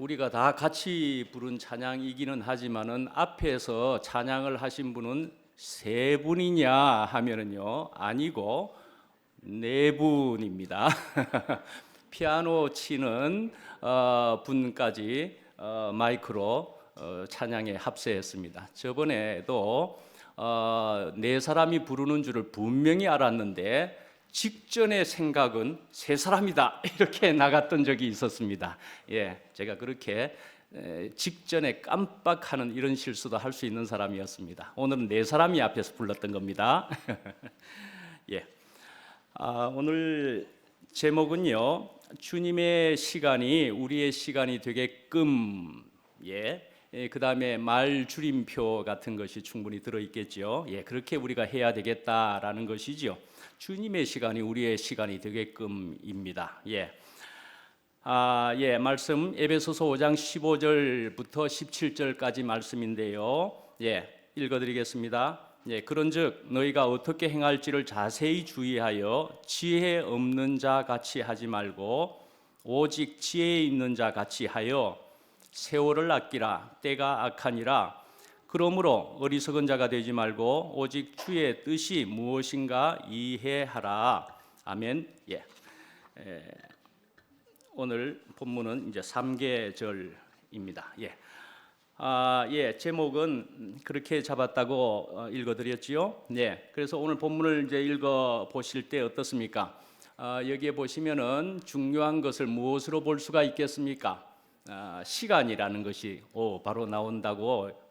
우리가 다 같이 부른 찬양이기는 하지만은 앞에서 찬양을 하신 분은 세 분이냐 하면은요 아니고 네 분입니다. 피아노 치는 분까지 마이크로 찬양에 합세했습니다. 저번에도 네 사람이 부르는 줄을 분명히 알았는데 직전의 생각은 세 사람이다 이렇게 나갔던 적이 있었습니다. 예, 제가 그렇게 직전에 깜빡하는 이런 실수도 할 수 있는 사람이었습니다. 오늘은 네 사람이 앞에서 불렀던 겁니다. 예, 오늘 제목은요, 주님의 시간이 우리의 시간이 되게끔, 그 다음에 말 줄임표 같은 것이 충분히 들어있겠죠. 그렇게 우리가 해야 되겠다라는 것이죠. 주님의 시간이 우리의 시간이 되게끔입니다. 말씀 에베소서 5장 15절부터 17절까지 말씀인데요. 읽어드리겠습니다. 그런즉 너희가 어떻게 행할지를 자세히 주의하여 지혜 없는 자 같이 하지 말고 오직 지혜 있는 자 같이 하여 세월을 아끼라. 때가 악하니라. 그러므로 어리석은 자가 되지 말고 오직 주의 뜻이 무엇인가 이해하라. 아멘. 오늘 본문은 이제 3계절입니다. 제목은 그렇게 잡았다고 읽어드렸지요. 그래서 오늘 본문을 이제 읽어 보실 때 어떻습니까? 여기에 보시면은 중요한 것을 무엇으로 볼 수가 있겠습니까? 시간이라는 것이 바로 나온다고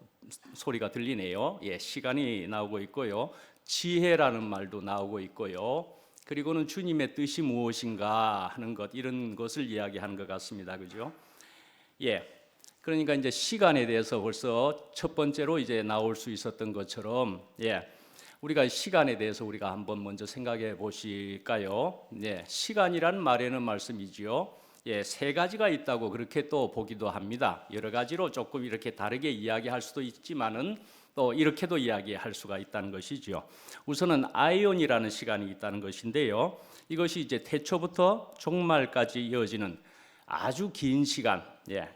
소리가 들리네요. 시간이 나오고 있고요. 지혜라는 말도 나오고 있고요. 그리고는 주님의 뜻이 무엇인가 하는 것, 이런 것을 이야기하는 것 같습니다. 그죠? 그러니까 이제 시간에 대해서 벌써 첫 번째로 이제 나올 수 있었던 것처럼, 우리가 시간에 대해서 우리가 한번 먼저 생각해 보실까요? 시간이란 말에는 말씀이지요. 세 가지가 있다고 그렇게 또 보기도 합니다. 여러 가지로 조금 이렇게 다르게 이야기할 수도 있지만은 또 이렇게도 이야기할 수가 있다는 것이죠. 우선은 아이온이라는 시간이 있다는 것인데요. 이것이 이제 태초부터 종말까지 이어지는 아주 긴 시간,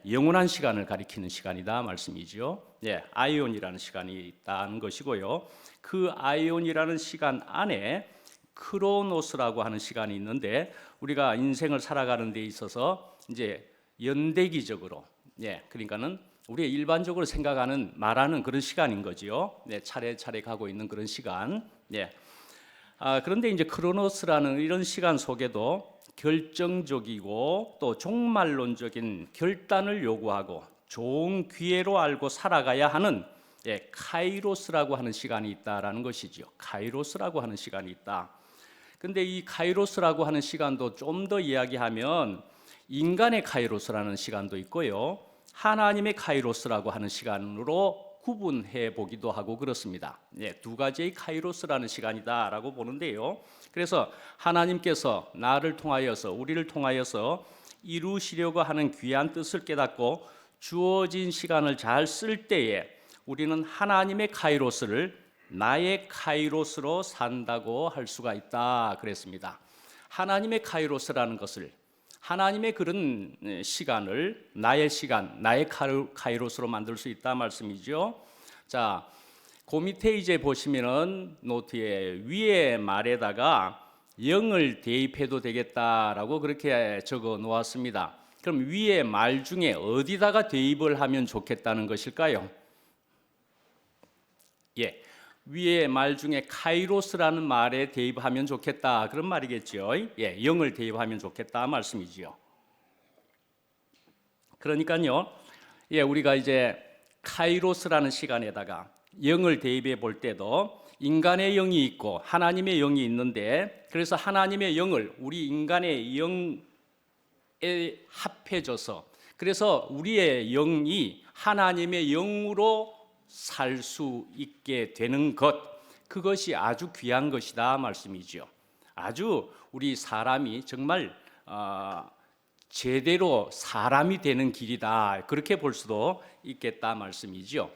영원한 시간을 가리키는 시간이다 말씀이죠. 아이온이라는 시간이 있다는 것이고요. 그 아이온이라는 시간 안에 크로노스라고 하는 시간이 있는데 우리가 인생을 살아가는 데 있어서 이제 연대기적으로, 그러니까는 우리가 일반적으로 생각하는 말하는 그런 시간인 거지요. 차례차례 가고 있는 그런 시간. 그런데 이제 크로노스라는 이런 시간 속에도 결정적이고 또 종말론적인 결단을 요구하고 좋은 기회로 알고 살아가야 하는 카이로스라고 하는 시간이 있다라는 것이죠. 카이로스라고 하는 시간이 있다. 근데 이 카이로스라고 하는 시간도 좀 더 이야기하면 인간의 카이로스라는 시간도 있고요. 하나님의 카이로스라고 하는 시간으로 구분해 보기도 하고 그렇습니다. 두 가지의 카이로스라는 시간이다라고 보는데요. 그래서 하나님께서 나를 통하여서 우리를 통하여서 이루시려고 하는 귀한 뜻을 깨닫고 주어진 시간을 잘 쓸 때에 우리는 하나님의 카이로스를 나의 카이로스로 산다고 할 수가 있다 그랬습니다. 하나님의 카이로스라는 것을, 하나님의 그런 시간을 나의 시간, 나의 카이로스로 만들 수 있다 말씀이죠. 자, 그 밑에 이제 보시면은 노트에 위에 말에다가 0을 대입해도 되겠다라고 그렇게 적어 놓았습니다. 그럼 위에 말 중에 어디다가 대입을 하면 좋겠다는 것일까요? 위에 말 중에 카이로스라는 말에 대입하면 좋겠다 그런 말이겠죠. 0을 대입하면 좋겠다 말씀이지요. 그러니까요, 우리가 이제 카이로스라는 시간에다가 0을 대입해 볼 때도 인간의 0이 있고 하나님의 0이 있는데, 그래서 하나님의 0을 우리 인간의 0에 합해져서, 그래서 우리의 0이 하나님의 0으로 살 수 있게 되는 것, 그것이 아주 귀한 것이다 말씀이죠. 아주 우리 사람이 정말 제대로 사람이 되는 길이다 그렇게 볼 수도 있겠다 말씀이죠.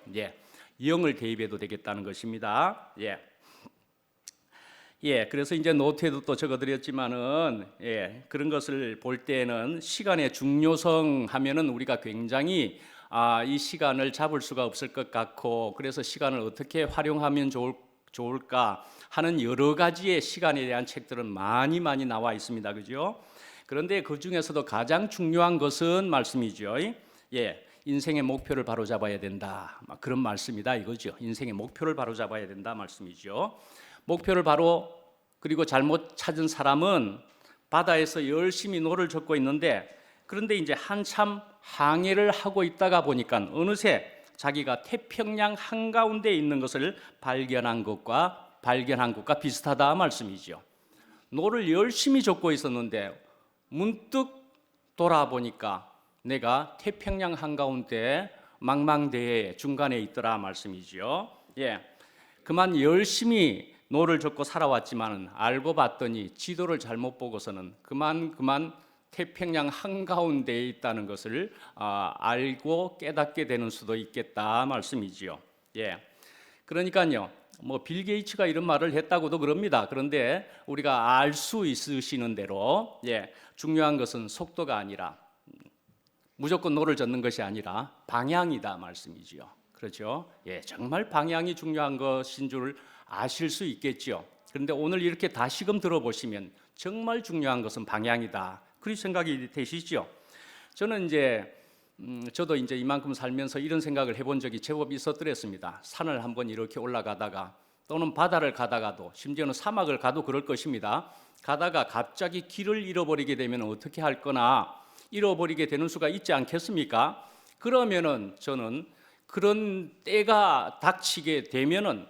0을 대입해도 되겠다는 것입니다. 예, 그래서 이제 노트에도 또 적어드렸지만은, 예, 그런 것을 볼 때에는 시간의 중요성 하면은 우리가 굉장히 이 시간을 잡을 수가 없을 것 같고, 그래서 시간을 어떻게 활용하면 좋을까 하는 여러 가지의 시간에 대한 책들은 많이 나와 있습니다. 그죠? 그런데 그 중에서도 가장 중요한 것은 말씀이죠. 예, 인생의 목표를 바로 잡아야 된다. 막 그런 말씀이다 이거죠. 인생의 목표를 바로 잡아야 된다 말씀이죠. 목표를 바로 그리고 잘못 찾은 사람은 바다에서 열심히 노를 젓고 있는데, 그런데 이제 한참 항해를 하고 있다가 보니까 어느새 자기가 태평양 한가운데 있는 것을 발견한 것과 비슷하다 말씀이죠. 노를 열심히 젓고 있었는데 문득 돌아보니까 내가 태평양 한가운데 망망대해 중간에 있더라 말씀이죠. 예, 그만 열심히 노를 젓고 살아왔지만 알고 봤더니 지도를 잘못 보고서는 그만 태평양 한가운데에 있다는 것을 알고 깨닫게 되는 수도 있겠다 말씀이지요. 예, 그러니까요. 뭐 빌 게이츠가 이런 말을 했다고도 그럽니다. 그런데 우리가 알 수 있으시는 대로, 예, 중요한 것은 속도가 아니라 무조건 노를 젓는 것이 아니라 방향이다 말씀이지요. 그렇죠? 예, 정말 방향이 중요한 것인 줄 아실 수 있겠죠. 그런데 오늘 이렇게 다시금 들어보시면 정말 중요한 것은 방향이다. 그런 생각이 되시죠? 저는 저도 이제 이만큼 살면서 이런 생각을 해본 적이 제법 있었더랬습니다. 산을 한번 이렇게 올라가다가 또는 바다를 가다가도 심지어는 사막을 가도 그럴 것입니다. 가다가 갑자기 길을 잃어버리게 되면 어떻게 할 거나 잃어버리게 되는 수가 있지 않겠습니까? 그러면은 저는 그런 때가 닥치게 되면은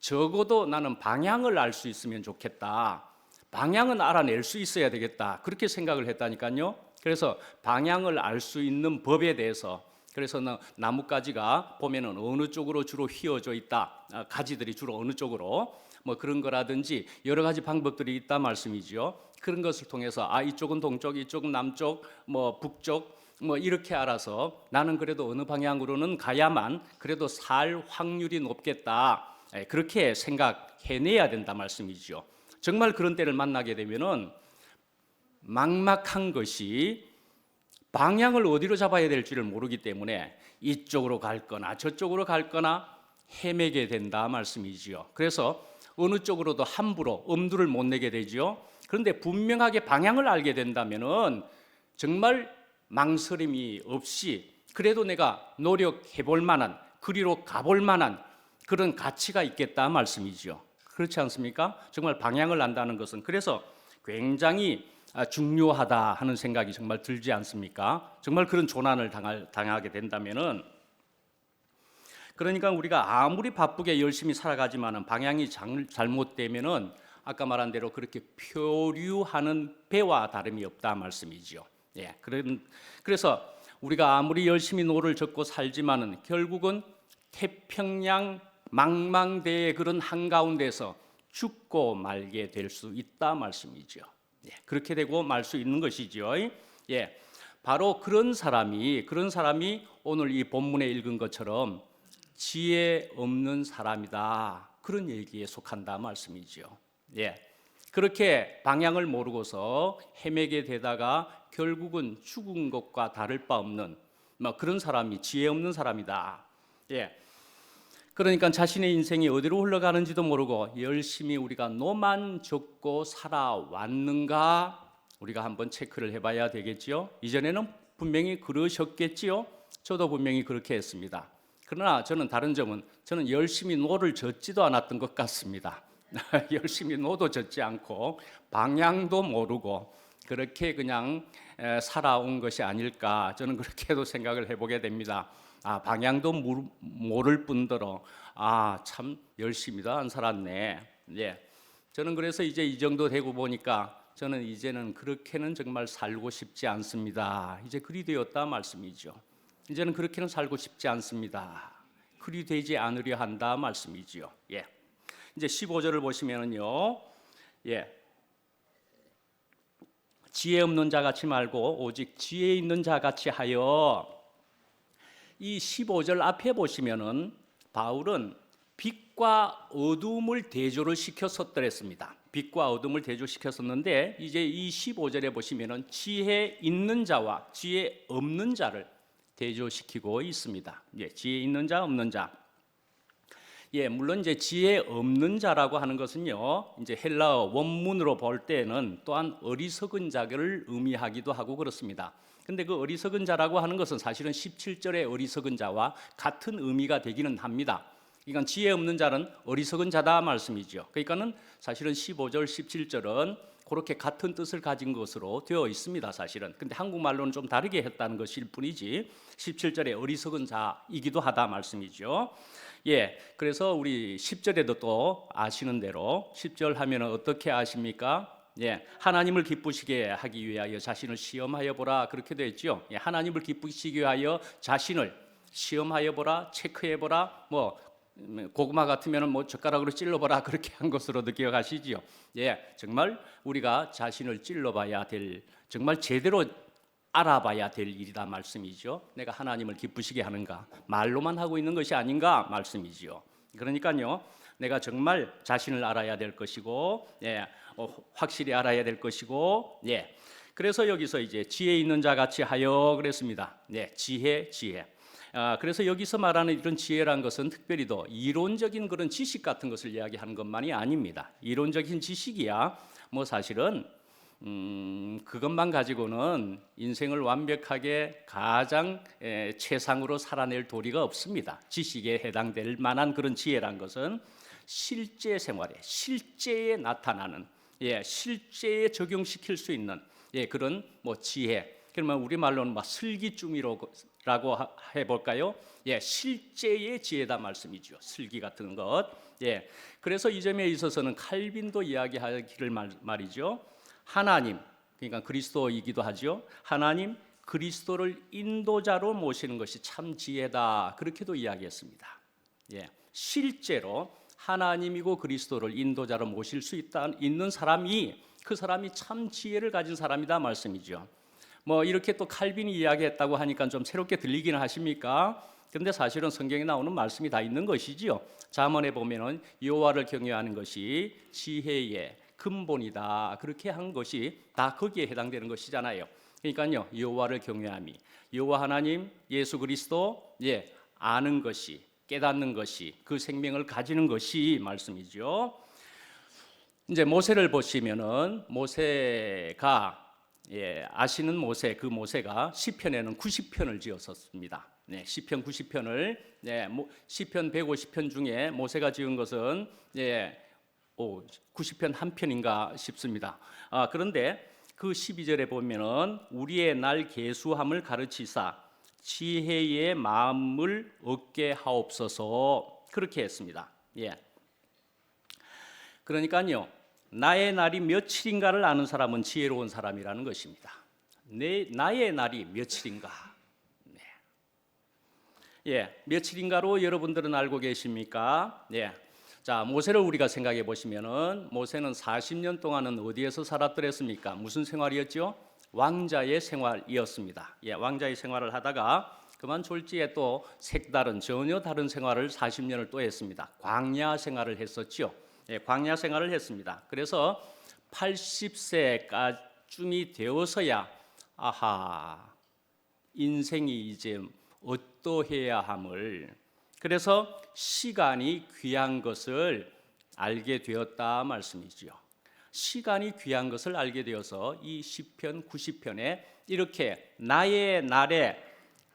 적어도 나는 방향을 알 수 있으면 좋겠다. 방향은 알아낼 수 있어야 되겠다. 그렇게 생각을 했다니까요. 그래서 방향을 알 수 있는 법에 대해서, 그래서 나뭇가지가 보면은 어느 쪽으로 주로 휘어져 있다. 가지들이 주로 어느 쪽으로 뭐 그런 거라든지 여러 가지 방법들이 있다 말씀이죠. 그런 것을 통해서 이쪽은 동쪽, 이쪽은 남쪽, 뭐 북쪽 뭐 이렇게 알아서 나는 그래도 어느 방향으로는 가야만 그래도 살 확률이 높겠다. 그렇게 생각해내야 된다 말씀이죠. 정말 그런 때를 만나게 되면은 막막한 것이 방향을 어디로 잡아야 될지를 모르기 때문에 이쪽으로 갈 거나 저쪽으로 갈 거나 헤매게 된다 말씀이지요. 그래서 어느 쪽으로도 함부로 엄두를 못 내게 되지요. 그런데 분명하게 방향을 알게 된다면은 정말 망설임이 없이 그래도 내가 노력해 볼 만한, 그리로 가볼 만한 그런 가치가 있겠다 말씀이죠. 그렇지 않습니까? 정말 방향을 안다는 것은 그래서 굉장히 중요하다 하는 생각이 정말 들지 않습니까? 정말 그런 조난을 당하게 된다면은, 그러니까 우리가 아무리 바쁘게 열심히 살아가지만은 방향이 잘못되면은 아까 말한 대로 그렇게 표류하는 배와 다름이 없다 말씀이죠. 예, 그래서 우리가 아무리 열심히 노를 젓고 살지만은 결국은 태평양 망망대해 그런 한가운데서 죽고 말게 될 수 있다 말씀이죠. 예, 그렇게 되고 말 수 있는 것이죠. 예, 바로 그런 사람이 오늘 이 본문에 읽은 것처럼 지혜 없는 사람이다. 그런 얘기에 속한다 말씀이죠. 예, 그렇게 방향을 모르고서 헤매게 되다가 결국은 죽은 것과 다를 바 없는 그런 사람이 지혜 없는 사람이다. 예. 그러니까 자신의 인생이 어디로 흘러가는지도 모르고 열심히 우리가 노만 젓고 살아왔는가 우리가 한번 체크를 해봐야 되겠지요. 이전에는 분명히 그러셨겠지요. 저도 분명히 그렇게 했습니다. 그러나 저는 다른 점은 저는 열심히 노를 젓지도 않았던 것 같습니다. 열심히 노도 젓지 않고 방향도 모르고 그렇게 그냥 살아온 것이 아닐까, 저는 그렇게도 생각을 해보게 됩니다. 방향도 모를 뿐더러 참 열심히도 안 살았네. 예, 저는 그래서 이제 이 정도 되고 보니까 저는 이제는 그렇게는 정말 살고 싶지 않습니다. 이제 그리 되었다 말씀이죠. 이제는 그렇게는 살고 싶지 않습니다. 그리 되지 않으려 한다 말씀이지요. 예, 이제 15절을 보시면은요, 예, 지혜 없는 자 같이 말고 오직 지혜 있는 자 같이 하여. 이 15절 앞에 보시면은 바울은 빛과 어두움을 대조를 시켰었더랬습니다. 빛과 어둠을 대조시켰었는데 이제 이 15절에 보시면은 지혜 있는 자와 지혜 없는 자를 대조시키고 있습니다. 예, 지혜 있는 자, 없는 자. 예, 물론 이제 지혜 없는 자라고 하는 것은요, 이제 헬라어 원문으로 볼 때는 또한 어리석은 자를 의미하기도 하고 그렇습니다. 근데 그 어리석은 자라고 하는 것은 사실은 17절의 어리석은 자와 같은 의미가 되기는 합니다. 그러니까 지혜 없는 자는 어리석은 자다 말씀이죠. 그러니까는 사실은 15절, 17절은 그렇게 같은 뜻을 가진 것으로 되어 있습니다, 사실은. 근데 한국말로는 좀 다르게 했다는 것일 뿐이지 17절에 어리석은 자이기도 하다 말씀이죠. 예, 그래서 우리 10절에도 또 아시는 대로 10절 하면은 어떻게 아십니까? 예, 하나님을 기쁘시게 하기 위하여 자신을 시험하여 보라 그렇게 되어 있죠. 예, 하나님을 기쁘시게 위하여 자신을 시험하여 보라, 체크해 보라, 뭐 고구마 같으면은 뭐 젓가락으로 찔러보라 그렇게 한 것으로 기억하시지요. 예, 정말 우리가 자신을 찔러봐야 될, 정말 제대로 알아봐야 될 일이다 말씀이죠. 내가 하나님을 기쁘시게 하는가, 말로만 하고 있는 것이 아닌가 말씀이지요. 그러니까요, 내가 정말 자신을 알아야 될 것이고, 예, 확실히 알아야 될 것이고, 예. 그래서 여기서 이제 지혜 있는 자 같이 하여 그랬습니다. 네, 지혜. 그래서 여기서 말하는 이런 지혜란 것은 특별히도 이론적인 그런 지식 같은 것을 이야기하는 것만이 아닙니다. 이론적인 지식이야 뭐 사실은 그것만 가지고는 인생을 완벽하게 가장 최상으로 살아낼 도리가 없습니다. 지식에 해당될 만한 그런 지혜란 것은 실제 생활에, 실제에 나타나는, 실제에 적용시킬 수 있는 그런 뭐 지혜. 그러면 우리 말로는 막 슬기쭈미라고 해볼까요? 실제의 지혜다 말씀이죠. 슬기 같은 것. 그래서 이 점에 있어서는 칼빈도 이야기하기를 말이죠. 하나님, 그러니까 그리스도이기도 하죠. 하나님 그리스도를 인도자로 모시는 것이 참 지혜다. 그렇게도 이야기했습니다. 실제로 하나님이고 그리스도를 인도자로 모실 수 있는 사람이, 그 사람이 참 지혜를 가진 사람이다 말씀이죠. 뭐 이렇게 또 칼빈이 이야기했다고 하니까 좀 새롭게 들리기는 하십니까? 근데 사실은 성경에 나오는 말씀이 다 있는 것이지요. 잠언에 보면은 여호와를 경외하는 것이 지혜의 근본이다. 그렇게 한 것이 다 거기에 해당되는 것이잖아요. 그러니까요, 여호와를 경외함이, 여호와 하나님, 예수 그리스도, 아는 것이, 깨닫는 것이, 그 생명을 가지는 것이 말씀이죠. 이제 모세를 보시면은 모세가 아시는 모세, 그 모세가 시편에는 90편을 지었었습니다. 시편 90편을 시편 150편 중에 모세가 지은 것은 90편 한 편인가 싶습니다. 그런데 그 12절에 보면은 우리의 날 계수함을 가르치사 지혜의 마음을 얻게 하옵소서 그렇게 했습니다. 그러니까요, 나의 날이 며칠인가를 아는 사람은 지혜로운 사람이라는 것입니다. 나의 날이 며칠인가? 며칠인가로 여러분들은 알고 계십니까? 자, 모세를 우리가 생각해 보시면은 모세는 40년 동안은 어디에서 살았더랬습니까? 무슨 생활이었죠? 왕자의 생활이었습니다. 왕자의 생활을 하다가 그만 졸지에 또 색다른 전혀 다른 생활을 40년을 또 했습니다. 광야 생활을 했었죠. 광야 생활을 했습니다. 그래서 80세까지 되어서야 인생이 이제 어떠해야 함을, 그래서 시간이 귀한 것을 알게 되었다 말씀이지요. 시간이 귀한 것을 알게 되어서 이 시편 90편에 이렇게 나의 날에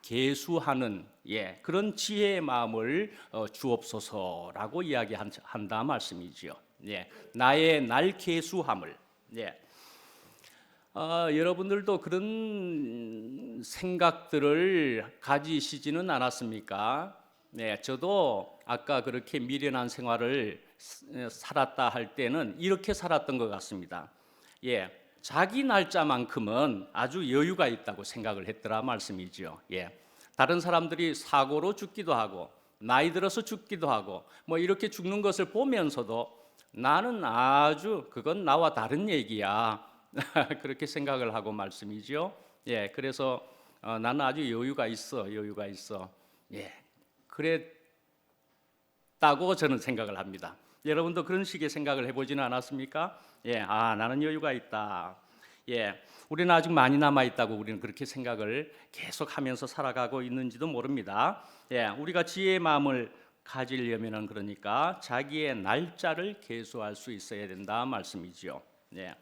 계수하는 그런 지혜의 마음을 주옵소서라고 이야기한다 말씀이지요. 나의 날 계수함을. 여러분들도 그런 생각들을 가지시지는 않았습니까? 저도 아까 그렇게 미련한 생활을 살았다 할 때는 이렇게 살았던 것 같습니다. 자기 날짜만큼은 아주 여유가 있다고 생각을 했더라 말씀이죠. 다른 사람들이 사고로 죽기도 하고 나이 들어서 죽기도 하고 뭐 이렇게 죽는 것을 보면서도 나는 아주 그건 나와 다른 얘기야. 그렇게 생각을 하고 말씀이죠. 그래서 나는 아주 여유가 있어. 그랬다고 저는 생각을 합니다. 여러분도 그런 식의 생각을 해보지는 않았습니까? 예, 나는 여유가 있다. 예, 우리는 아직 많이 남아 있다고 우리는 그렇게 생각을 계속하면서 살아가고 있는지도 모릅니다. 예, 우리가 지혜의 마음을 가지려면은 그러니까 자기의 날짜를 계수할 수 있어야 된다 말씀이죠. 예.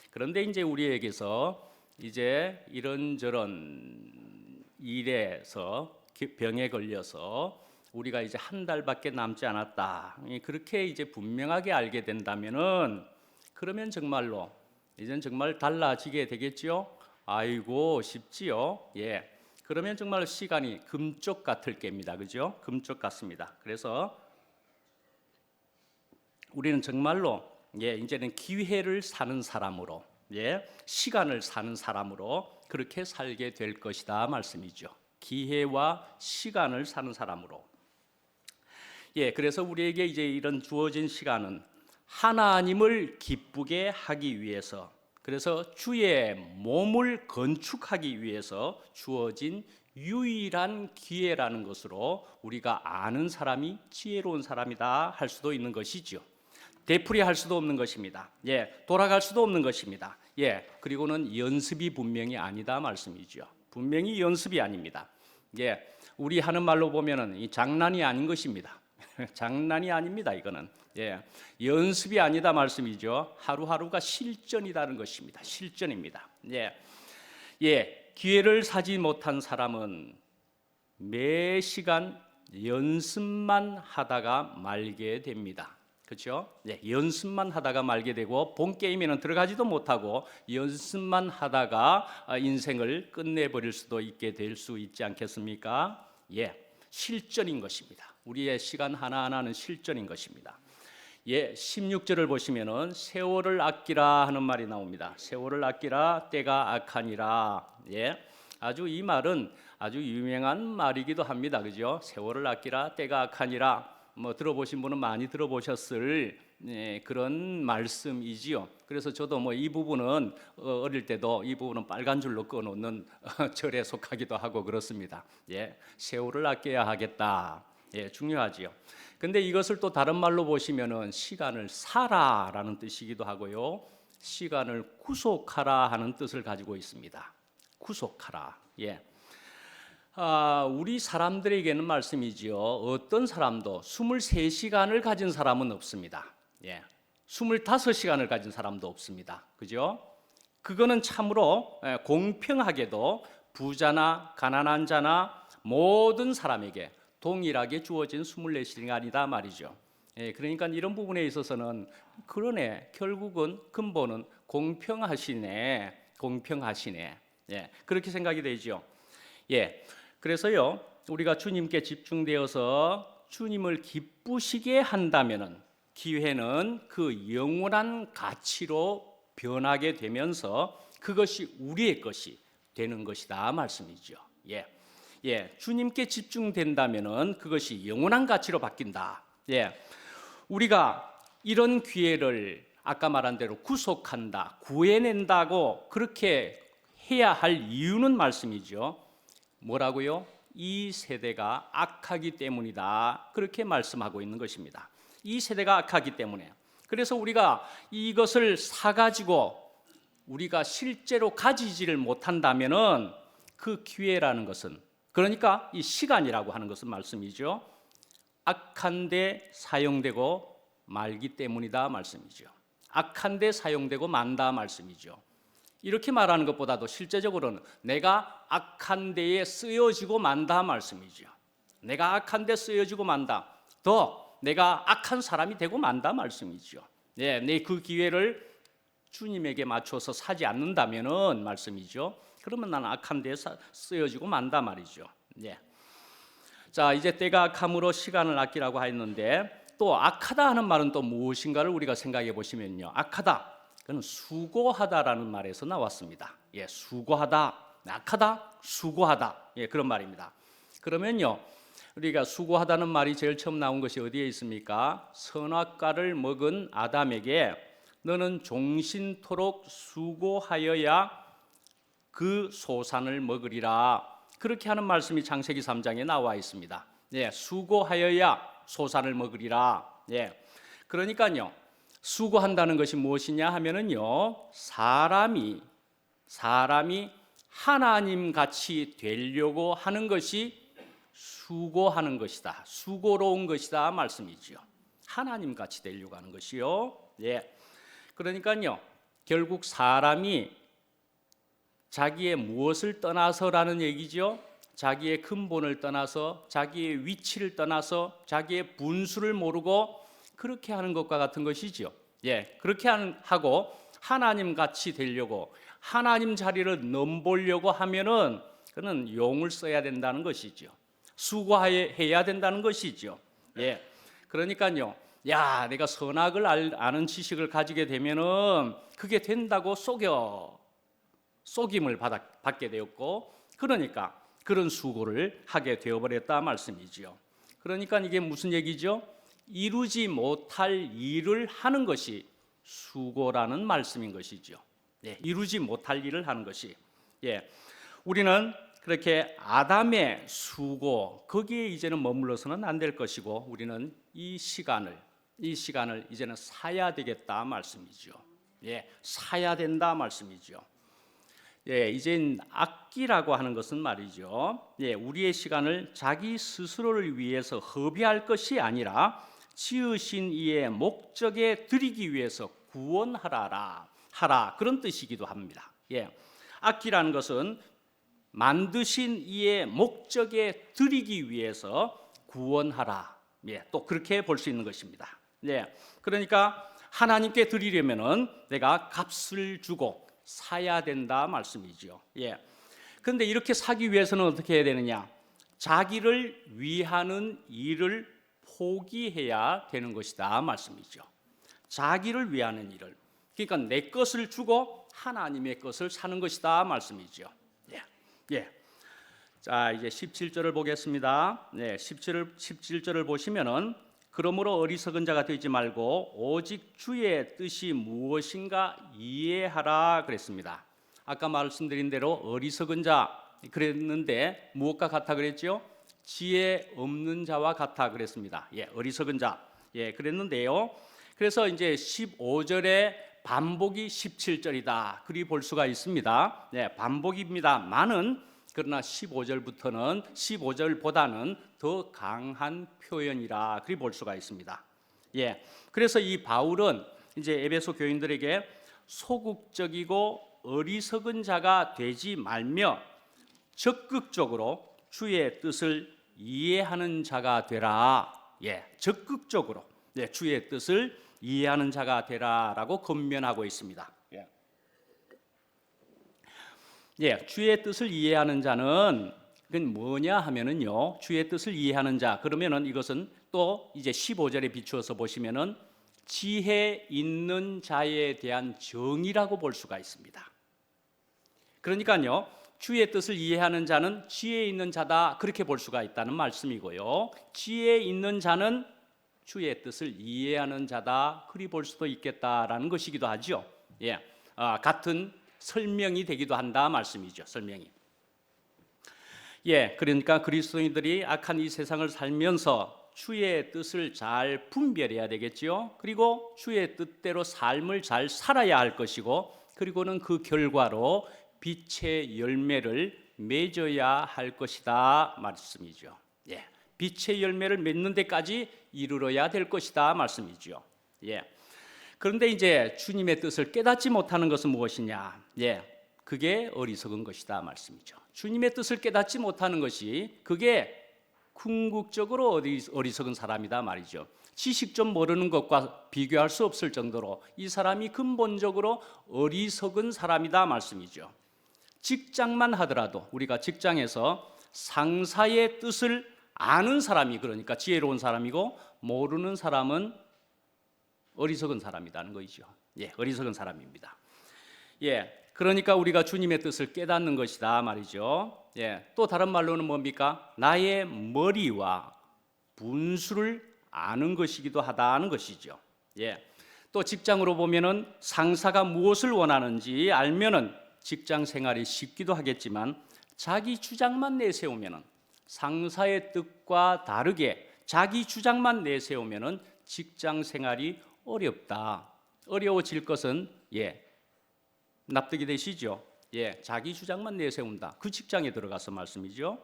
그런데 이제 우리에게서 이제 이런저런 일에서 병에 걸려서 우리가 이제 한 달밖에 남지 않았다. 그렇게 이제 분명하게 알게 된다면은 그러면 정말로 이젠 정말 달라지게 되겠지요. 아이고 쉽지요. 예. 그러면 정말 시간이 금쪽 같을 겁니다. 그죠? 금쪽 같습니다. 그래서 우리는 정말로 이제는 기회를 사는 사람으로, 시간을 사는 사람으로 그렇게 살게 될 것이다 말씀이죠. 기회와 시간을 사는 사람으로. 그래서 우리에게 이제 이런 주어진 시간은 하나님을 기쁘게 하기 위해서, 그래서 주의 몸을 건축하기 위해서 주어진 유일한 기회라는 것으로 우리가 아는 사람이 지혜로운 사람이다 할 수도 있는 것이죠. 되풀이할 수도 없는 것입니다. 돌아갈 수도 없는 것입니다. 그리고는 연습이 분명히 아니다 말씀이죠. 분명히 연습이 아닙니다. 우리 하는 말로 보면은 이 장난이 아닌 것입니다. 장난이 아닙니다. 이거는 연습이 아니다 말씀이죠. 하루하루가 실전이라는 것입니다. 실전입니다. 기회를 사지 못한 사람은 매 시간 연습만 하다가 말게 됩니다. 그렇죠? 연습만 하다가 말게 되고 본 게임에는 들어가지도 못하고 연습만 하다가 인생을 끝내버릴 수도 있게 될 수 있지 않겠습니까? 실전인 것입니다. 우리의 시간 하나하나는 실전인 것입니다. 16절을 보시면은 세월을 아끼라 하는 말이 나옵니다. 세월을 아끼라 때가 악하니라. 아주 이 말은 아주 유명한 말이기도 합니다. 그죠? 세월을 아끼라 때가 악하니라. 들어보신 분은 많이 들어보셨을 그런 말씀이지요. 그래서 저도 이 부분은 어릴 때도 이 부분은 빨간 줄로 꺼놓는 절에 속하기도 하고 그렇습니다. 세월을 아껴야 하겠다. 중요하지요. 근데 이것을 또 다른 말로 보시면은 시간을 사라라는 뜻이기도 하고요. 시간을 구속하라 하는 뜻을 가지고 있습니다. 구속하라. 우리 사람들에게는 말씀이지요. 어떤 사람도 23시간을 가진 사람은 없습니다. 25시간을 가진 사람도 없습니다. 그죠? 그거는 참으로 공평하게도 부자나 가난한 자나 모든 사람에게 동일하게 주어진 24시간이다 말이죠. 그러니까 이런 부분에 있어서는 그러네. 결국은 근본은 공평하시네. 그렇게 생각이 되죠. 그래서요, 우리가 주님께 집중되어서 주님을 기쁘시게 한다면은 기회는 그 영원한 가치로 변하게 되면서 그것이 우리의 것이 되는 것이다 말씀이죠. 주님께 집중된다면은 그것이 영원한 가치로 바뀐다. 우리가 이런 기회를 아까 말한 대로 구속한다, 구해낸다고 그렇게 해야 할 이유는 말씀이죠. 뭐라고요? 이 세대가 악하기 때문이다. 그렇게 말씀하고 있는 것입니다. 이 세대가 악하기 때문에. 그래서 우리가 이것을 사가지고 우리가 실제로 가지지를 못한다면은 그 기회라는 것은, 그러니까 이 시간이라고 하는 것은 말씀이죠. 악한 데 사용되고 말기 때문이다 말씀이죠. 악한 데 사용되고 만다 말씀이죠. 이렇게 말하는 것보다도 실제적으로는 내가 악한 데에 쓰여지고 만다 말씀이죠. 내가 악한 데 쓰여지고 만다. 더 내가 악한 사람이 되고 만다 말씀이죠. 내 그 기회를 주님에게 맞춰서 사지 않는다면은 말씀이죠. 그러면 나는 악한 데에 쓰여지고 만다 말이죠. 자, 이제 때가 악함으로 시간을 아끼라고 했는데 또 악하다 하는 말은 또 무엇인가를 우리가 생각해 보시면요. 악하다. 그건 수고하다라는 말에서 나왔습니다. 수고하다, 악하다, 수고하다. 그런 말입니다. 그러면요, 우리가 수고하다는 말이 제일 처음 나온 것이 어디에 있습니까? 선악과를 먹은 아담에게 너는 종신토록 수고하여야 그 소산을 먹으리라. 그렇게 하는 말씀이 창세기 3장에 나와 있습니다. 수고하여야 소산을 먹으리라. 그러니까요. 수고한다는 것이 무엇이냐 하면은요. 사람이 하나님 같이 되려고 하는 것이 수고하는 것이다. 수고로운 것이다 말씀이지요. 하나님 같이 되려고 하는 것이요. 예. 그러니까요. 결국 사람이 자기의 무엇을 떠나서라는 얘기죠. 자기의 근본을 떠나서, 자기의 위치를 떠나서, 자기의 분수를 모르고 그렇게 하는 것과 같은 것이죠. 예, 그렇게 하고 하나님 같이 되려고, 하나님 자리를 넘보려고 하면은 그는 용을 써야 된다는 것이죠. 수고해야 된다는 것이죠. 예, 그러니까요. 야, 내가 선악을 아는 지식을 가지게 되면은 그게 된다고 속임을 받게 되었고, 그러니까 그런 수고를 하게 되어버렸다 말씀이지요. 그러니까 이게 무슨 얘기죠? 이루지 못할 일을 하는 것이 수고라는 말씀인 것이죠. 예, 이루지 못할 일을 하는 것이. 예, 우리는 그렇게 아담의 수고 거기에 이제는 머물러서는 안 될 것이고, 우리는 이 시간을 이제는 사야 되겠다 말씀이죠. 예, 사야 된다 말씀이죠. 예, 이젠 악기라고 하는 것은 말이죠. 예, 우리의 시간을 자기 스스로를 위해서 허비할 것이 아니라 지으신 이의 목적에 드리기 위해서 구원하라 그런 뜻이기도 합니다. 예, 악기라는 것은 만드신 이의 목적에 드리기 위해서 구원하라. 예, 또 그렇게 볼 수 있는 것입니다. 예, 그러니까 하나님께 드리려면은 내가 값을 주고 사야 된다 말씀이죠. 예. 그런데 이렇게 사기 위해서는 어떻게 해야 되느냐? 자기를 위하는 일을 포기해야 되는 것이다 말씀이죠. 자기를 위하는 일을. 그러니까 내 것을 주고 하나님의 것을 사는 것이다 말씀이죠. 예. 예. 자, 이제 17절을 보겠습니다. 네, 17절을 보시면은 그러므로 어리석은 자가 되지 말고 오직 주의 뜻이 무엇인가 이해하라 그랬습니다. 아까 말씀드린 대로 어리석은 자 그랬는데 무엇과 같아 그랬죠? 지혜 없는 자와 같아 그랬습니다. 예, 어리석은 자. 예, 그랬는데요. 그래서 이제 15절에 반복이 17절이다. 그리 볼 수가 있습니다. 네, 반복입니다만은 그러나 15절보다는 더 강한 표현이라 그리 볼 수가 있습니다. 예, 그래서 이 바울은 이제 에베소 교인들에게 소극적이고 어리석은 자가 되지 말며 적극적으로 주의 뜻을 이해하는 자가 되라. 예, 적극적으로 주의 뜻을 이해하는 자가 되라라고 권면하고 있습니다. 예, 주의 뜻을 이해하는 자는 그건 뭐냐 하면은요. 주의 뜻을 이해하는 자 그러면은 이것은 또 이제 15절에 비추어서 보시면은 지혜 있는 자에 대한 정의라고 볼 수가 있습니다. 그러니까요. 주의 뜻을 이해하는 자는 지혜 있는 자다 그렇게 볼 수가 있다는 말씀이고요. 지혜 있는 자는 주의 뜻을 이해하는 자다 그리 볼 수도 있겠다라는 것이기도 하죠. 예, 같은 설명이 되기도 한다 말씀이죠. 설명이. 예, 그러니까 그리스도인들이 악한 이 세상을 살면서 주의 뜻을 잘 분별해야 되겠지요. 그리고 주의 뜻대로 삶을 잘 살아야 할 것이고, 그리고는 그 결과로 빛의 열매를 맺어야 할 것이다 말씀이죠. 예, 빛의 열매를 맺는 데까지 이르러야 될 것이다 말씀이죠. 예. 그런데 이제 주님의 뜻을 깨닫지 못하는 것은 무엇이냐? 예, 그게 어리석은 것이다 말씀이죠. 주님의 뜻을 깨닫지 못하는 것이 그게 궁극적으로 어리석은 사람이다 말이죠. 지식 좀 모르는 것과 비교할 수 없을 정도로 이 사람이 근본적으로 어리석은 사람이다 말씀이죠. 직장만 하더라도 우리가 직장에서 상사의 뜻을 아는 사람이 그러니까 지혜로운 사람이고 모르는 사람은 어리석은 사람이라는 것이죠. 예, 어리석은 사람입니다. 예, 그러니까 우리가 주님의 뜻을 깨닫는 것이다 말이죠. 예, 또 다른 말로는 뭡니까? 나의 머리와 분수를 아는 것이기도 하다는 것이죠. 예, 또 직장으로 보면은 상사가 무엇을 원하는지 알면은 직장 생활이 쉽기도 하겠지만 자기 주장만 내세우면은 상사의 뜻과 다르게 자기 주장만 내세우면은 직장 생활이 어렵다. 어려워질 것은 납득이 되시죠? 자기 주장만 내세운다. 그 직장에 들어가서 말씀이죠.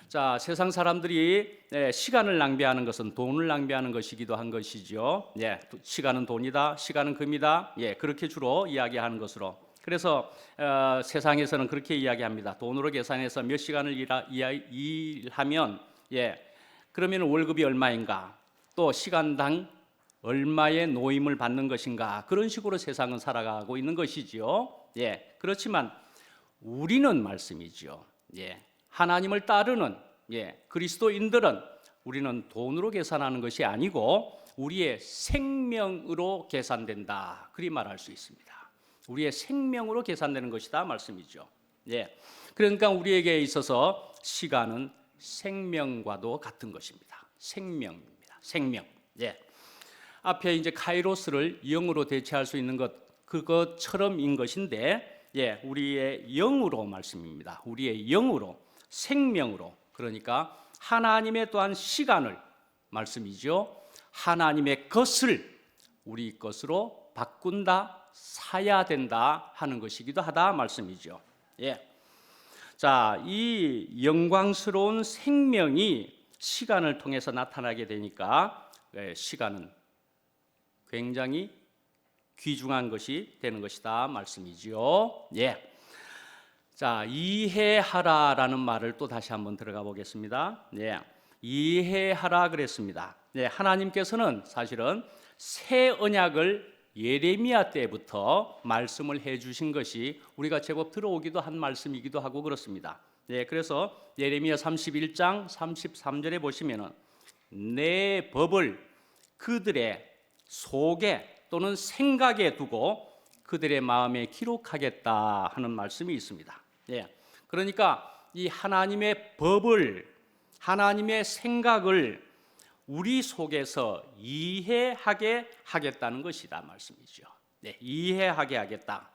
자, 세상 사람들이 시간을 낭비하는 것은 돈을 낭비하는 것이기도 한 것이죠. 시간은 돈이다, 시간은 금이다. 그렇게 주로 이야기하는 것으로. 그래서 세상에서는 그렇게 이야기합니다. 돈으로 계산해서 몇 시간을 일하면 그러면 월급이 얼마인가? 또 시간당 얼마의 노임을 받는 것인가? 그런 식으로 세상은 살아가고 있는 것이지요. 그렇지만 우리는 말씀이죠. 하나님을 따르는 그리스도인들은 우리는 돈으로 계산하는 것이 아니고 우리의 생명으로 계산된다. 그리 말할 수 있습니다. 우리의 생명으로 계산되는 것이다 말씀이죠. 그러니까 우리에게 있어서 시간은 생명과도 같은 것입니다. 생명입니다. 생명. 앞에 이제 카이로스를 영으로 대체할 수 있는 것 그것처럼인 것인데 우리의 영으로 말씀입니다. 우리의 영으로 생명으로 그러니까 하나님의 또한 시간을 말씀이죠. 하나님의 것을 우리 것으로 바꾼다, 사야 된다 하는 것이기도 하다 말씀이죠. 자, 이 영광스러운 생명이 시간을 통해서 나타나게 되니까 시간은 굉장히 귀중한 것이 되는 것이다 말씀이지요. 자, 이해하라라는 말을 또 다시 한번 들어가 보겠습니다. 이해하라 그랬습니다. 하나님께서는 사실은 새 언약을 예레미야 때부터 말씀을 해주신 것이 우리가 제법 들어오기도 한 말씀이기도 하고 그렇습니다. 그래서 예레미야 31장 33절에 보시면은 내 법을 그들의 속에 또는 생각에 두고 그들의 마음에 기록하겠다 하는 말씀이 있습니다. 그러니까 이 하나님의 법을 하나님의 생각을 우리 속에서 이해하게 하겠다는 것이다 말씀이죠. 이해하게 하겠다.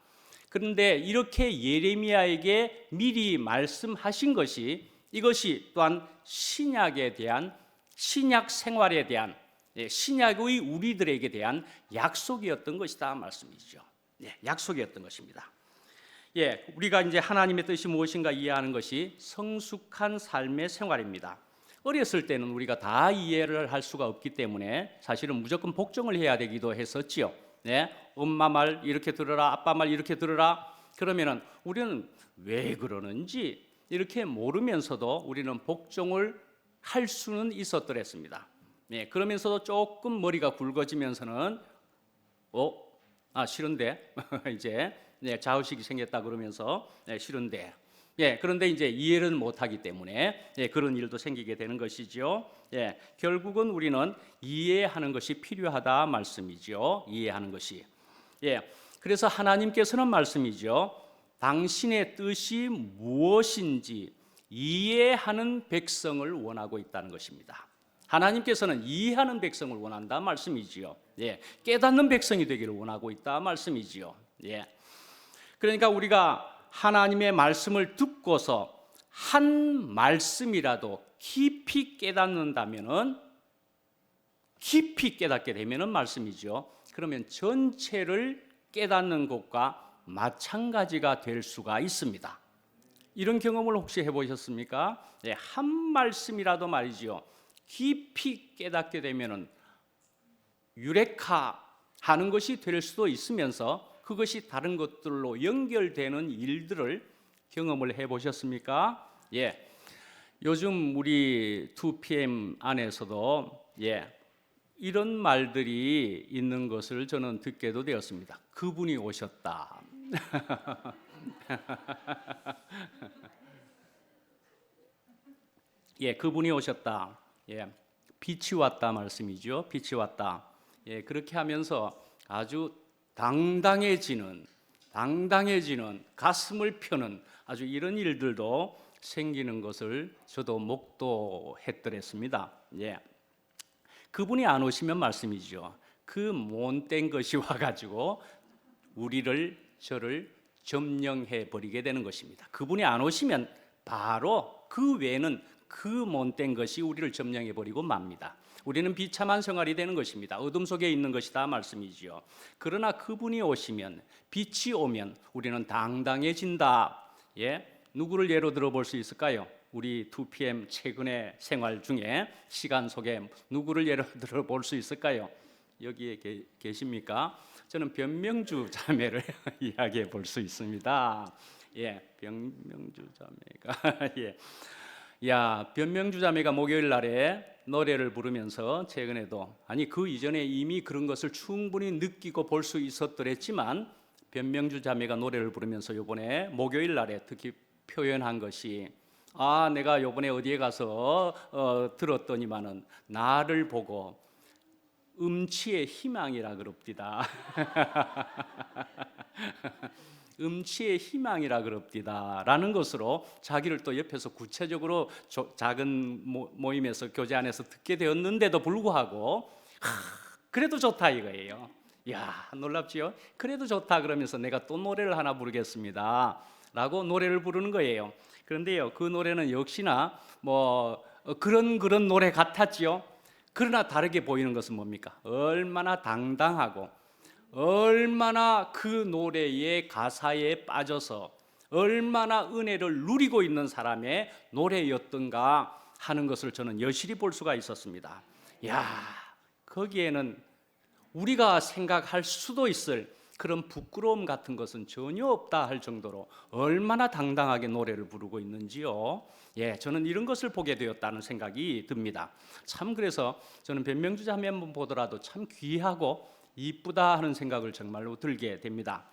그런데 이렇게 예레미야에게 미리 말씀하신 것이 이것이 또한 신약에 대한 신약 생활에 대한 신약의 우리들에게 대한 약속이었던 것이다 말씀이죠. 약속이었던 것입니다. 우리가 이제 하나님의 뜻이 무엇인가 이해하는 것이 성숙한 삶의 생활입니다. 어렸을 때는 우리가 다 이해를 할 수가 없기 때문에 사실은 무조건 복종을 해야 되기도 했었지요. 엄마 말 이렇게 들어라, 아빠 말 이렇게 들어라. 그러면은 우리는 왜 그러는지 이렇게 모르면서도 우리는 복종을 할 수는 있었더랬습니다. 그러면서도 조금 머리가 굵어지면서는 싫은데 이제 자의식이 생겼다 그러면서 싫은데 그런데 이제 이해를 못하기 때문에 그런 일도 생기게 되는 것이죠. 결국은 우리는 이해하는 것이 필요하다 말씀이죠. 이해하는 것이. 그래서 하나님께서는 말씀이죠. 당신의 뜻이 무엇인지 이해하는 백성을 원하고 있다는 것입니다. 하나님께서는 이해하는 백성을 원한다 말씀이지요. 깨닫는 백성이 되기를 원하고 있다 말씀이지요. 그러니까 우리가 하나님의 말씀을 듣고서 한 말씀이라도 깊이 깨닫는다면은 깊이 깨닫게 되면은 말씀이죠. 그러면 전체를 깨닫는 것과 마찬가지가 될 수가 있습니다. 이런 경험을 혹시 해보셨습니까? 한 말씀이라도 말이죠. 깊이 깨닫게 되면은 유레카 하는 것이 될 수도 있으면서 그것이 다른 것들로 연결되는 일들을 경험을 해보셨습니까? 요즘 우리 2PM 안에서도 이런 말들이 있는 것을 저는 듣게도 되었습니다. 그분이 오셨다. 그분이 오셨다. 빛이 왔다 말씀이죠. 빛이 왔다. 그렇게 하면서 아주 당당해지는 가슴을 펴는 아주 이런 일들도 생기는 것을 저도 목도했더랬습니다. 그분이 안 오시면 말씀이죠. 그 못된 것이 와가지고 저를 점령해 버리게 되는 것입니다. 그분이 안 오시면 바로 그 외에는 그 못된 것이 우리를 점령해 버리고 맙니다. 우리는 비참한 생활이 되는 것입니다. 어둠 속에 있는 것이다 말씀이지요. 그러나 그분이 오시면, 빛이 오면 우리는 당당해진다. 예, 누구를 예로 들어볼 수 있을까요? 우리 2PM 최근의 생활 중에 시간 속에 누구를 예로 들어볼 수 있을까요? 여기에 계십니까? 저는 변명주 자매를 이야기해 볼 수 있습니다. 예, 변명주 자매가 예. 야, 변명주 자매가 목요일 날에 노래를 부르면서 최근에도, 아니 그 이전에 이미 그런 것을 충분히 느끼고 볼 수 있었더랬지만, 변명주 자매가 노래를 부르면서 요번에 목요일 날에 특히 표현한 것이, 아, 내가 요번에 어디에 가서 들었더니만은 나를 보고 음치의 희망이라 그럽디다. 음치의 희망이라 그럽디다 라는 것으로 자기를 또 옆에서 구체적으로 작은 모임에서 교제 안에서 듣게 되었는데도 불구하고 그래도 좋다 이거예요. 야, 놀랍지요? 그래도 좋다 그러면서 내가 또 노래를 하나 부르겠습니다 라고 노래를 부르는 거예요. 그런데요, 그 노래는 역시나 뭐 그런 노래 같았지요. 그러나 다르게 보이는 것은 뭡니까? 얼마나 당당하고 얼마나 그 노래의 가사에 빠져서 얼마나 은혜를 누리고 있는 사람의 노래였던가 하는 것을 저는 여실히 볼 수가 있었습니다. 야, 거기에는 우리가 생각할 수도 있을 그런 부끄러움 같은 것은 전혀 없다 할 정도로 얼마나 당당하게 노래를 부르고 있는지요. 예, 저는 이런 것을 보게 되었다는 생각이 듭니다. 참, 그래서 저는 변명주 자매 한번 보더라도 참 귀하고 이쁘다 하는 생각을 정말로 들게 됩니다.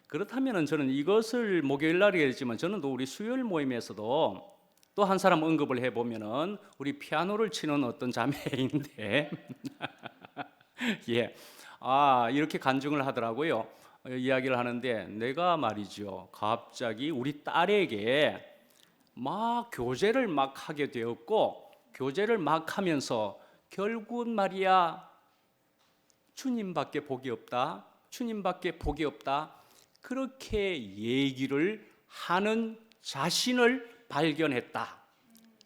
그렇다면 저는 이것을 목요일 날에 했지만, 저는 또 우리 수요일 모임에서도 또 한 사람 언급을 해보면은 우리 피아노를 치는 어떤 자매인데 예, 아, 이렇게 간증을 하더라고요. 이야기를 하는데, 내가 말이죠, 갑자기 우리 딸에게 막 교제를 막 하게 되었고, 교제를 막 하면서 결국은 말이야, 주님밖에 복이 없다, 주님밖에 복이 없다, 그렇게 얘기를 하는 자신을 발견했다.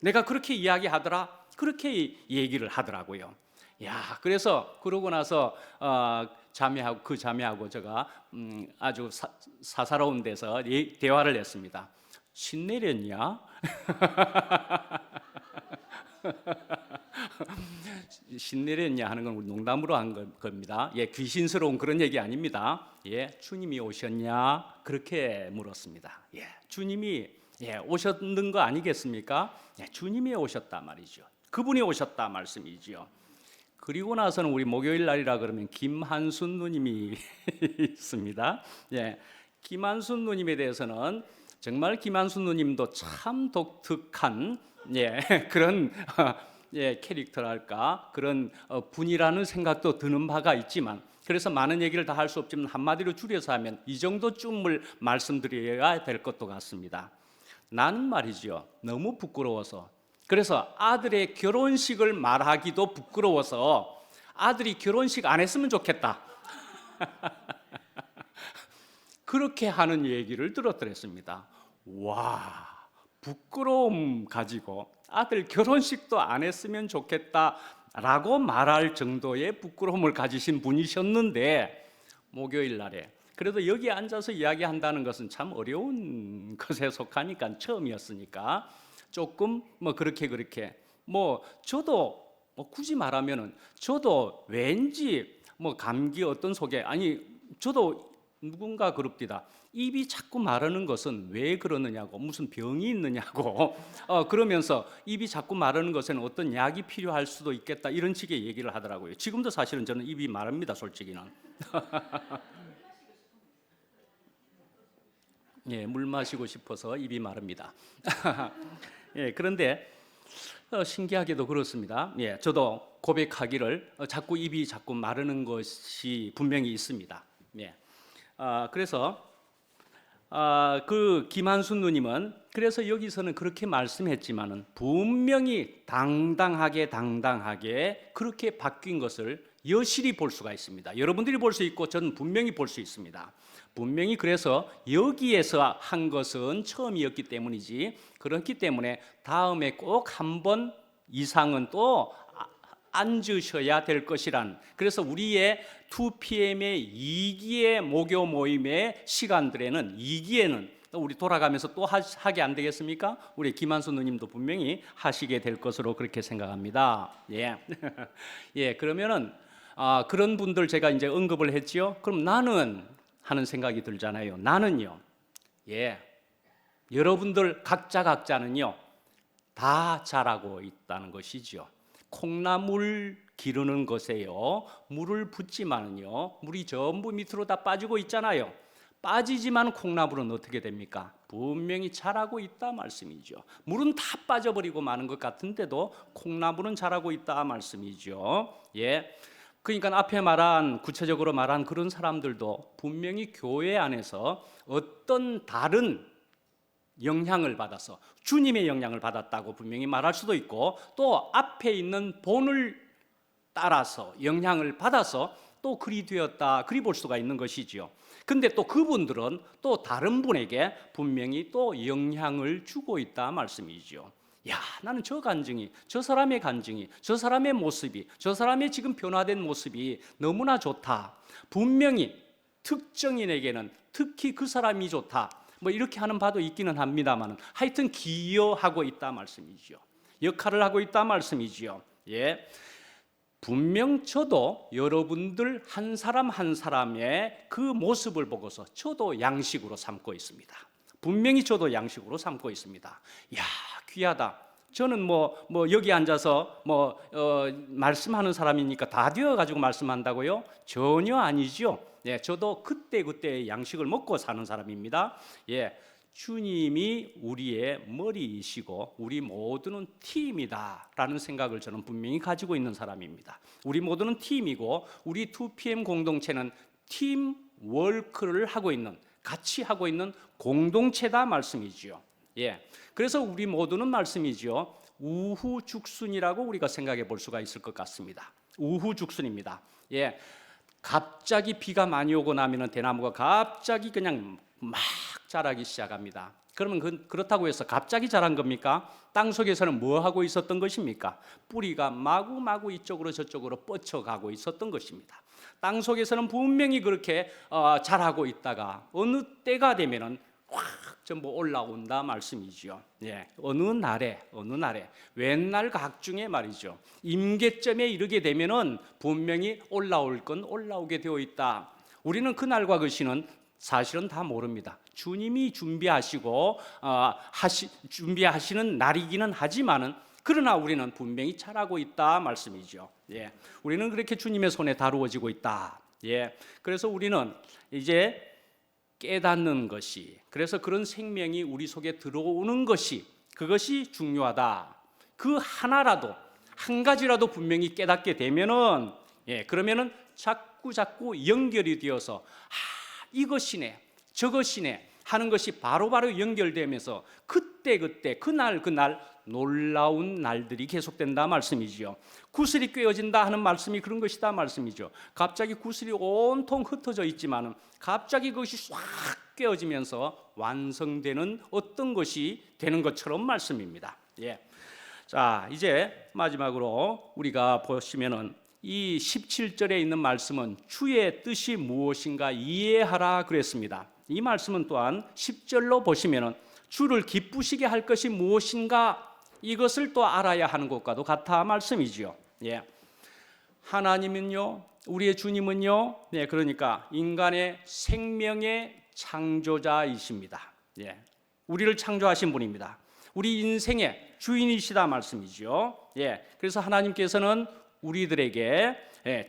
내가 그렇게 이야기하더라, 그렇게 얘기를 하더라고요. 야, 그래서 그러고 나서 그 자매하고 제가 아주 사사로운 데서 대화를 했습니다. 신내렸냐? 신내렸냐 하는 건 우리 농담으로 한 겁니다. 예, 귀신스러운 그런 얘기 아닙니다. 예, 주님이 오셨냐? 그렇게 물었습니다. 예, 주님이 오셨는 거 아니겠습니까? 예, 주님이 오셨다 말이죠. 그분이 오셨다 말씀이지요. 그리고 나서는 우리 목요일 날이라 그러면 김한순 누님이 있습니다. 예, 김한순 누님에 대해서는 정말 김한순 누님도 참 독특한 그런 캐릭터랄까, 그런 분이라는 생각도 드는 바가 있지만, 그래서 많은 얘기를 다 할 수 없지만 한마디로 줄여서 하면 이 정도쯤을 말씀드려야 될 것도 같습니다. 나는 말이죠, 너무 부끄러워서, 그래서 아들의 결혼식을 말하기도 부끄러워서 아들이 결혼식 안 했으면 좋겠다 그렇게 하는 얘기를 들었더랬습니다. 와, 부끄러움 가지고 아들 결혼식도 안 했으면 좋겠다라고 말할 정도의 부끄러움을 가지신 분이셨는데, 목요일 날에 그래도 여기 앉아서 이야기한다는 것은 참 어려운 것에 속하니까, 처음이었으니까 조금 뭐 그렇게 뭐 저도 뭐 굳이 말하면은 저도 왠지 뭐 감기 어떤 속에, 아니 저도 누군가 그럽디다, 입이 자꾸 마르는 것은 왜 그러느냐고, 무슨 병이 있느냐고 그러면서 입이 자꾸 마르는 것에는 어떤 약이 필요할 수도 있겠다, 이런 식의 얘기를 하더라고요. 지금도 사실은 저는 입이 마릅니다, 솔직히는. 예, 물 마시고 싶어서 입이 마릅니다. 예, 그런데 신기하게도 그렇습니다. 예, 저도 고백하기를 자꾸 입이 자꾸 마르는 것이 분명히 있습니다. 예, 그래서 그 김한순 누님은 그래서 여기서는 그렇게 말씀했지만은 분명히 당당하게 그렇게 바뀐 것을 여실히 볼 수가 있습니다. 여러분들이 볼 수 있고 저는 분명히 볼 수 있습니다. 분명히 그래서 여기에서 한 것은 처음이었기 때문이지, 그렇기 때문에 다음에 꼭 한 번 이상은 또 앉으셔야 될 것이란, 그래서 우리의 2PM의 2기의 모교 모임의 시간들에는 2기에는 우리 돌아가면서 또 하게 안 되겠습니까? 우리 김한수 누님도 분명히 하시게 될 것으로 그렇게 생각합니다. 예. 예, 그러면은 그런 분들 제가 이제 언급을 했지요. 그럼 나는 하는 생각이 들잖아요. 나는요. 예. 여러분들 각자는요. 다 잘하고 있다는 것이죠. 콩나물 기르는 것에요, 물을 붓지만은요, 물이 전부 밑으로 다 빠지고 있잖아요. 빠지지만 콩나물은 어떻게 됩니까? 분명히 자라고 있다 말씀이죠. 물은 다 빠져버리고 마는 것 같은데도 콩나물은 자라고 있다 말씀이죠. 예. 그러니까 앞에 말한, 구체적으로 말한 그런 사람들도 분명히 교회 안에서 어떤 다른 영향을 받아서 주님의 영향을 받았다고 분명히 말할 수도 있고, 또 앞에 있는 본을 따라서 영향을 받아서 또 그리 되었다, 그리 볼 수가 있는 것이지요. 근데 또 그분들은 또 다른 분에게 분명히 또 영향을 주고 있다 말씀이죠. 야, 나는 저 간증이, 저 사람의 간증이, 저 사람의 모습이, 저 사람의 지금 변화된 모습이 너무나 좋다. 분명히 특정인에게는 특히 그 사람이 좋다, 뭐 이렇게 하는 바도 있기는 합니다만, 하여튼 기여하고 있다 말씀이죠. 역할을 하고 있다 말씀이지요. 예. 분명 저도 여러분들 한 사람 한 사람의 그 모습을 보고서 저도 양식으로 삼고 있습니다. 분명히 저도 양식으로 삼고 있습니다. 야, 귀하다. 저는 뭐 여기 앉아서 말씀하는 사람이니까 다 되어가지고 말씀한다고요? 전혀 아니죠. 예, 저도 그때그때 양식을 먹고 사는 사람입니다. 예, 주님이 우리의 머리이시고 우리 모두는 팀이다라는 생각을 저는 분명히 가지고 있는 사람입니다. 우리 모두는 팀이고 우리 2PM 공동체는 팀 워크를 하고 있는, 같이 하고 있는 공동체다 말씀이지요. 예, 그래서 우리 모두는 말씀이지요, 우후죽순이라고 우리가 생각해 볼 수가 있을 것 같습니다. 우후죽순입니다. 예, 갑자기 비가 많이 오고 나면 대나무가 갑자기 그냥 막 자라기 시작합니다. 그러면 그렇다고 해서 갑자기 자란 겁니까? 땅속에서는 뭐 하고 있었던 것입니까? 뿌리가 마구마구 이쪽으로 저쪽으로 뻗쳐가고 있었던 것입니다. 땅속에서는 분명히 그렇게 자라고 있다가 어느 때가 되면은 확 전부 올라온다 말씀이지요. 예, 어느 날에 웬날 각중에 말이죠, 임계점에 이르게 되면은 분명히 올라올 건 올라오게 되어 있다. 우리는 그 날과 그 시는 사실은 다 모릅니다. 주님이 준비하시고 준비하시는 날이기는 하지만은, 그러나 우리는 분명히 잘하고 있다 말씀이죠. 예, 우리는 그렇게 주님의 손에 다루어지고 있다. 예, 그래서 우리는 이제 깨닫는 것이, 그래서 그런 생명이 우리 속에 들어오는 것이, 그것이 중요하다. 그 하나라도, 한 가지라도 분명히 깨닫게 되면은, 예, 그러면은 자꾸 연결이 되어서 이것이네, 저것이네 하는 것이 바로바로 연결되면서 그때 그날 놀라운 날들이 계속된다 말씀이지요. 구슬이 꿰어진다 하는 말씀이 그런 것이다 말씀이죠. 갑자기 구슬이 온통 흩어져 있지만은 갑자기 그것이 싹 꿰어지면서 완성되는 어떤 것이 되는 것처럼 말씀입니다. 예. 자, 이제 마지막으로 우리가 보시면은 이 17절에 있는 말씀은 주의 뜻이 무엇인가 이해하라 그랬습니다. 이 말씀은 또한 10절로 보시면은 주를 기쁘시게 할 것이 무엇인가, 이것을 또 알아야 하는 것과도 같아 말씀이지요. 예. 하나님은요, 우리의 주님은요, 네, 그러니까 인간의 생명의 창조자이십니다. 예. 우리를 창조하신 분입니다. 우리 인생의 주인이시다 말씀이죠. 예. 그래서 하나님께서는 우리들에게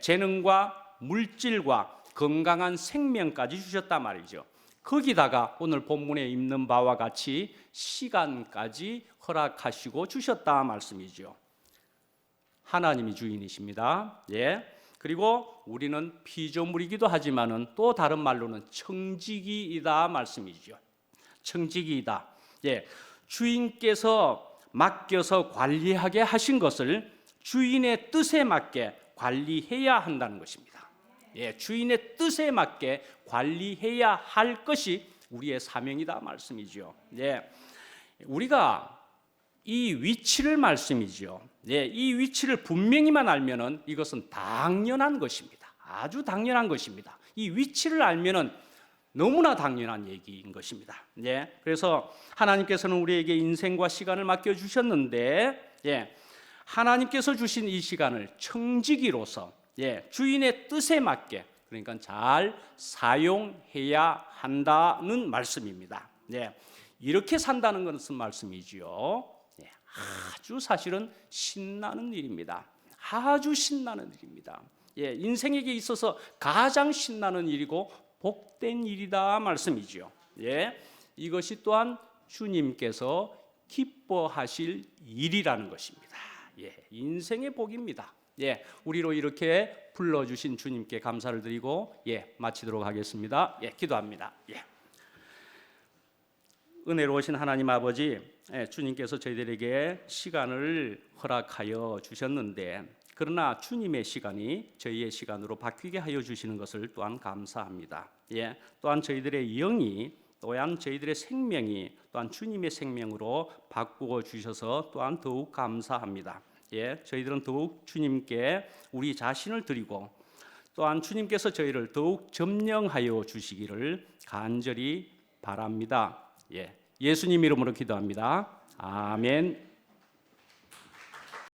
재능과 물질과 건강한 생명까지 주셨단 말이죠. 거기다가 오늘 본문에 있는 바와 같이 시간까지 허락하시고 주셨다 말씀이죠. 하나님이 주인이십니다. 예. 그리고 우리는 피조물이기도 하지만은 또 다른 말로는 청지기이다 말씀이죠. 청지기이다. 예. 주인께서 맡겨서 관리하게 하신 것을 주인의 뜻에 맞게 관리해야 한다는 것입니다. 예, 주인의 뜻에 맞게 관리해야 할 것이 우리의 사명이다 말씀이죠. 예, 우리가 이 위치를 말씀이죠. 예, 이 위치를 분명히만 알면은 이것은 당연한 것입니다. 아주 당연한 것입니다. 이 위치를 알면은 너무나 당연한 얘기인 것입니다. 예, 그래서 하나님께서는 우리에게 인생과 시간을 맡겨 주셨는데, 예, 하나님께서 주신 이 시간을 청지기로서, 예, 주인의 뜻에 맞게, 그러니까 잘 사용해야 한다는 말씀입니다. 예, 이렇게 산다는 것은 말씀이지요. 예, 아주 사실은 신나는 일입니다. 아주 신나는 일입니다. 예, 인생에게 있어서 가장 신나는 일이고 복된 일이다 말씀이지요. 예, 이것이 또한 주님께서 기뻐하실 일이라는 것입니다. 예, 인생의 복입니다. 예, 우리로 이렇게 불러주신 주님께 감사를 드리고 마치도록 하겠습니다. 기도합니다. 은혜로우신 하나님 아버지, 주님께서 저희들에게 시간을 허락하여 주셨는데, 그러나 주님의 시간이 저희의 시간으로 바뀌게 하여 주시는 것을 또한 감사합니다. 또한 저희들의 영이, 또한 저희들의 생명이 또한 주님의 생명으로 바꾸어 주셔서 또한 더욱 감사합니다. 저희들은 더욱 주님께 우리 자신을 드리고, 또한 주님께서 저희를 더욱 점령하여 주시기를 간절히 바랍니다. 예수님 이름으로 기도합니다. 아멘.